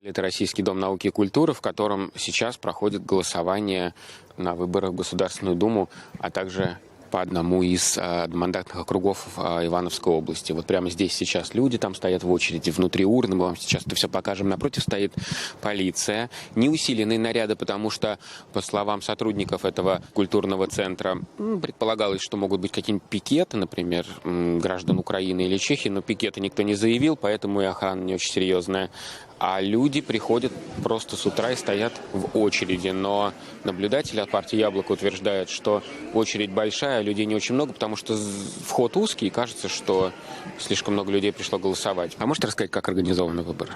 Это Российский дом науки и культуры, в котором сейчас проходит голосование на выборах в Государственную Думу, а также по одному из одномандатных округов Ивановской области. Вот прямо здесь сейчас люди там стоят в очереди внутри урны. Мы вам сейчас это все покажем. Напротив стоит полиция. Не усиленные наряды, потому что, по словам сотрудников этого культурного центра, предполагалось, что могут быть какие-нибудь пикеты, например, граждан Украины или Чехии, но пикеты никто не заявил, поэтому и охрана не очень серьезная. А люди приходят просто с утра и стоят в очереди. Но наблюдатели от партии «Яблоко» утверждают, что очередь большая, а людей не очень много, потому что вход узкий, и кажется, что слишком много людей пришло голосовать. А можете рассказать, как организованы выборы?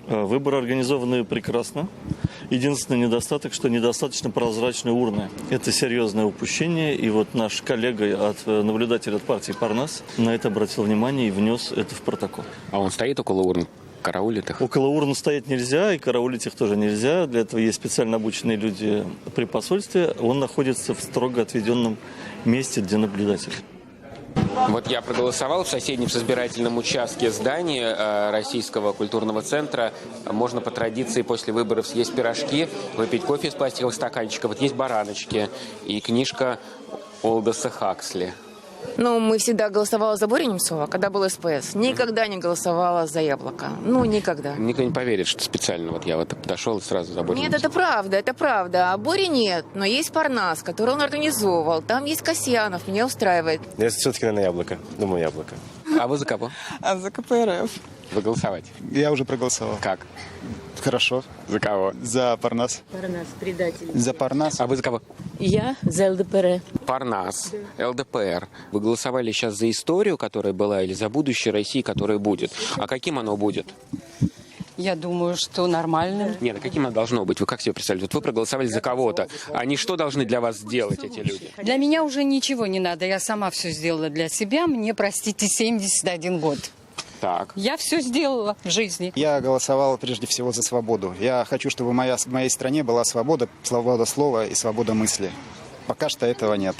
Выборы организованы прекрасно. Единственный недостаток, что недостаточно прозрачной урны. Это серьезное упущение. И вот наш коллега, наблюдатель от партии «Парнас» на это обратил внимание и внес это в протокол. А он стоит около урн? Караулит их? Около урн стоять нельзя, и караулить их тоже нельзя. Для этого есть специально обученные люди при посольстве. Он находится в строго отведенном месте для наблюдателей. Вот я проголосовал в соседнем с избирательном участке здания Российского культурного центра. Можно по традиции после выборов съесть пирожки, выпить кофе из пластиковых стаканчиков. Вот есть бараночки и книжка Олдоса Хаксли. Ну, мы всегда голосовала за Борю Немцова, когда был СПС. Никогда не голосовала за «Яблоко». Ну, никогда. Никто не поверит, что специально вот я вот подошел и сразу за Борю Нет, Немцова. это правда. А Бори нет. Но есть Парнас, который он организовывал. Там есть Касьянов, меня устраивает. Я все-таки, наверное, «Яблоко». Думаю, «Яблоко». А вы за кого? А за КПРФ. Вы голосовать? Я уже проголосовал. Как? Хорошо. За кого? За Парнас. Парнас, предатель. За Парнас. А вы за кого? Я за ЛДПР. Парнас, ЛДПР. Вы голосовали сейчас за историю, которая была, или за будущее России, которая будет? А каким оно будет? Я думаю, что нормальным. Нет, а каким оно должно быть? Вы как себе представляете? Вот вы проголосовали за кого-то. Они что должны для вас сделать, эти люди? Для меня уже ничего не надо. Я сама все сделала для себя. Мне, простите, 71 год. Так. Я все сделала в жизни. Я голосовал прежде всего за свободу. Я хочу, чтобы в моей стране была свобода слова и свобода мысли. Пока что этого нет.